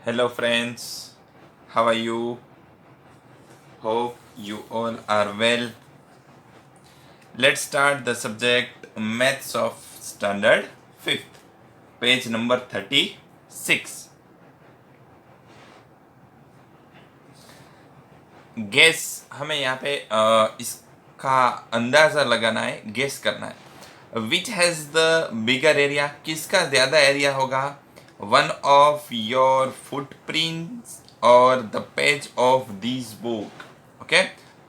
Hello, friends. How are you? Hope you all are well. Let's start the subject Maths of Standard 5th, page number 36. Guess हमें यहाँ पे इसका अंदाज़ा लगाना है, गेस करना है. Which has the bigger area, किसका ज़्यादा एरिया होगा? वन ऑफ योर फुटप्रिंट्स और the page of this book. Okay,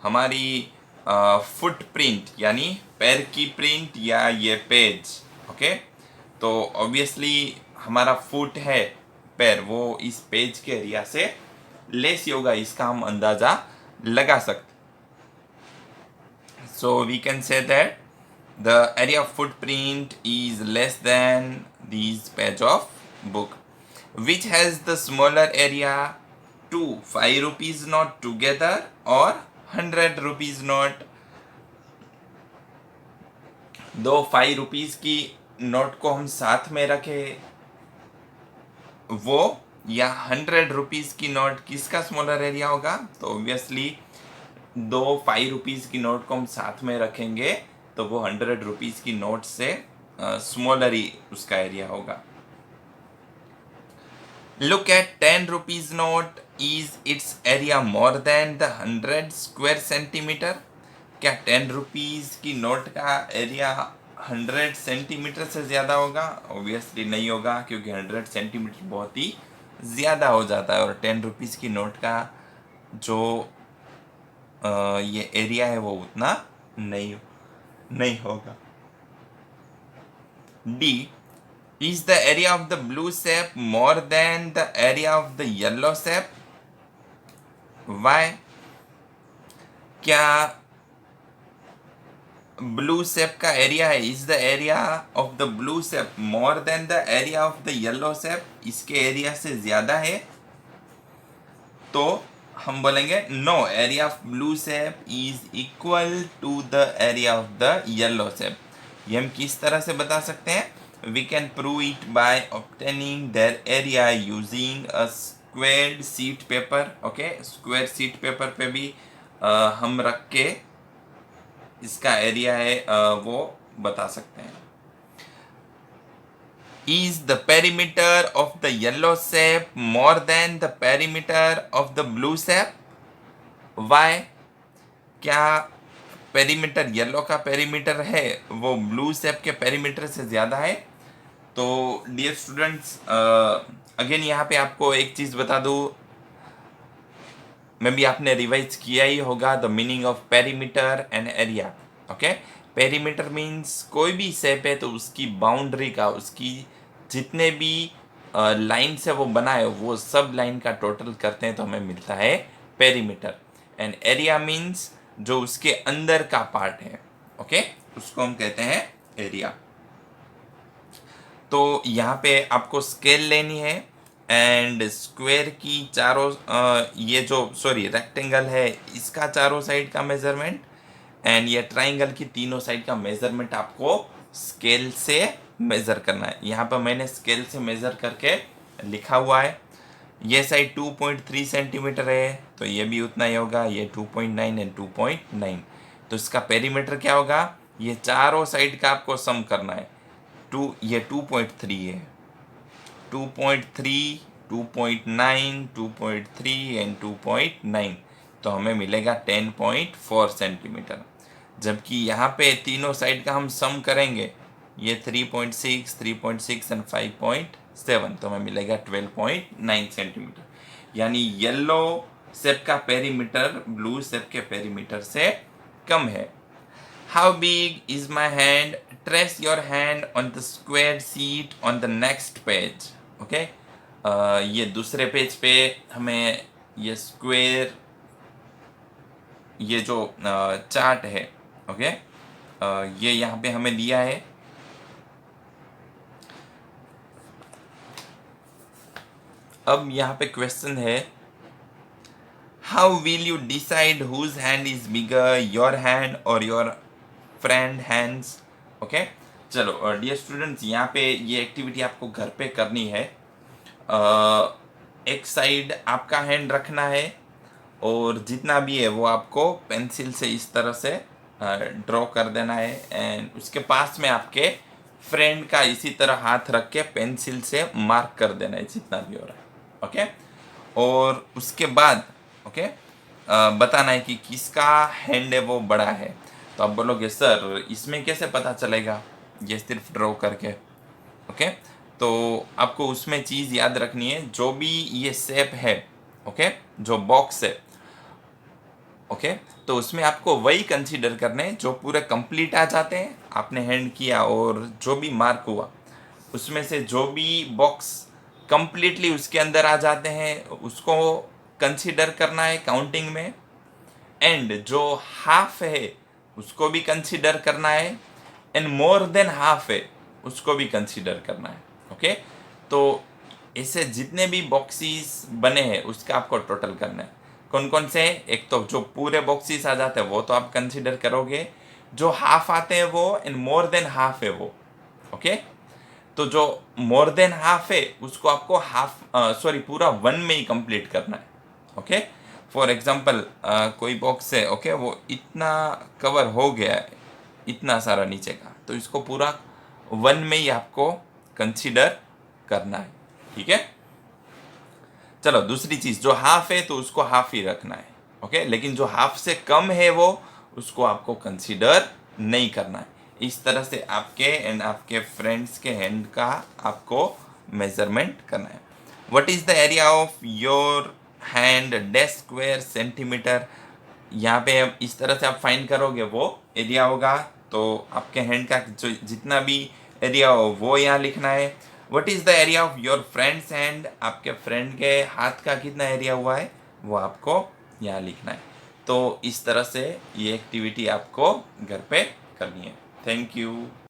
हमारी फुटप्रिंट यानी पैर की प्रिंट या ये पेज. ओके, तो ऑब्वियसली हमारा फुट है पैर, वो इस पेज के एरिया से लेस होगा, इसका हम अंदाज़ा लगा सकते. So we can say that the area of footprint is less than this page of book. Which has the smaller area? 5 rupees note together or 100 rupees note. दो 5 रुपीज़ की नोट को हम साथ में रखें वो, या 100 रुपीज़ की नोट, किसका स्मॉलर एरिया होगा? तो ऑब्वियसली दो 5 रुपीज़ की नोट को हम साथ में रखेंगे तो वो 100 रुपीज़ की नोट से स्मॉलर ही उसका एरिया होगा. Look at 10 rupees note, is it's area more than the 100 square centimetre. क्या 10 रुपीज़ की नोट का एरिया 100 सेंटीमीटर से ज़्यादा होगा? ऑब्वियसली नहीं होगा, क्योंकि 100 सेंटीमीटर बहुत ही ज़्यादा हो जाता है और 10 रुपीज़ की नोट का जो ये एरिया है वो उतना नहीं होगा. D, is the area of the blue shape more than the area of the yellow shape? Why? क्या ब्लू शेप का एरिया है, is the area of the blue shape more than the area of the yellow shape, इसके area से ज़्यादा है? तो हम बोलेंगे no, area of blue shape is equal to the area of the yellow shape. ये हम किस तरह से बता सकते हैं? We can prove it by obtaining their area using a squared sheet paper. Okay, square sheet paper पे भी हम रख के इसका एरिया है वो बता सकते हैं. Is the perimeter of the yellow shape more than the perimeter of the blue shape? Why? क्या पेरीमीटर, येलो का पेरीमीटर है वो ब्लू शेप के पेरीमीटर से ज़्यादा है? तो डियर स्टूडेंट्स, अगेन यहाँ पे आपको एक चीज़ बता दूँ, मे बी आपने रिवाइज किया ही होगा the meaning of perimeter and area. Okay, perimeter means कोई भी शेप है तो उसकी बाउंड्री का, उसकी जितने भी लाइन से वो बना है वो सब लाइन का टोटल करते हैं तो हमें मिलता है पेरीमीटर. एंड एरिया मीन्स जो उसके अंदर का पार्ट है, ओके, उसको हम कहते हैं एरिया. तो यहाँ पे आपको स्केल लेनी है एंड स्क्वायर की चारों ये जो रेक्टेंगल है इसका चारों साइड का मेजरमेंट एंड ये ट्राइंगल की तीनों साइड का मेजरमेंट आपको स्केल से मेज़र करना है. यहाँ पर मैंने स्केल से मेज़र करके लिखा हुआ है. ये साइड 2.3 सेंटीमीटर है तो ये भी उतना ही होगा, ये 2.9 एंड 2.9. तो इसका पेरीमीटर क्या होगा? ये चारों साइड का आपको सम करना है. ये 2.3 है, 2.3, 2.9, 2.3 एंड 2.9, तो हमें मिलेगा 10.4 सेंटीमीटर. जबकि यहाँ पे तीनों साइड का हम सम करेंगे, ये 3.6, 3.6 एंड 5.7, तो हमें मिलेगा 12.9 सेंटीमीटर. यानी येलो शेप का पेरीमीटर ब्लू शेप के पेरीमीटर से कम है. How big is my hand? Trace your hand on the squared sheet on the next page. Okay? ये दूसरे पेज पे हमें ये स्क्वेयर, ये जो चार्ट है, ओके, ये यहाँ पे हमें दिया है. अब यहाँ पे क्वेश्चन है, how will you decide whose hand is bigger, your hand और योर फ्रेंड हैंड्स? ओके, चलो डियर स्टूडेंट्स, यहाँ पे ये एक्टिविटी आपको घर पे करनी है. एक साइड आपका हैंड रखना है और जितना भी है वो आपको पेंसिल से इस तरह से ड्रॉ कर देना है, एंड उसके पास में आपके फ्रेंड का इसी तरह हाथ रख के पेंसिल से मार्क कर देना है जितना भी हो रहा है। ओके, और उसके बाद ओके बताना है कि किसका हैंड है वो बड़ा है। तो आप बोलोगे सर इसमें कैसे पता चलेगा, ये सिर्फ ड्रॉ करके। ओके, तो आपको उसमें चीज़ याद रखनी है, जो भी ये शेप है ओके, जो बॉक्स है ओके, तो उसमें आपको वही कंसीडर करने जो पूरे कंप्लीट आ जाते हैं, आपने हैंड किया और जो भी मार्क हुआ उसमें से जो भी बॉक्स कंप्लीटली उसके अंदर आ जाते हैं उसको कंसीडर करना है काउंटिंग में, एंड जो हाफ है उसको भी कंसीडर करना है, एंड मोर देन हाफ है उसको भी कंसीडर करना है। ओके, तो ऐसे जितने भी बॉक्सेस बने हैं उसका आपको टोटल करना है। कौन कौन से हैं? एक तो जो पूरे बॉक्सेस आ जाते हैं वो तो आप कंसीडर करोगे, जो हाफ आते हैं वो, एंड मोर देन हाफ है वो। ओके, तो जो मोर देन हाफ है उसको आपको पूरा वन में ही कंप्लीट करना है। ओके, फॉर एग्जांपल कोई बॉक्स है ओके, वो इतना कवर हो गया है, इतना सारा नीचे का, तो इसको पूरा वन में ही आपको कंसीडर करना है। ठीक है, चलो दूसरी चीज़, जो हाफ है तो उसको हाफ ही रखना है। ओके, लेकिन जो हाफ से कम है वो उसको आपको कंसीडर नहीं करना है। इस तरह से आपके एंड आपके फ्रेंड्स के हैंड का आपको मेजरमेंट करना है। What is the area of your hand dash square centimetre. यहाँ पे अब इस तरह से आप फाइंड करोगे वो एरिया होगा, तो आपके हैंड का जो जितना भी एरिया हो वो यहाँ लिखना है। What is the area of your friends hand, आपके फ्रेंड के हाथ का कितना एरिया हुआ है वो आपको यहाँ लिखना है। तो इस तरह से ये एक्टिविटी आपको घर पे करनी है। Thank you.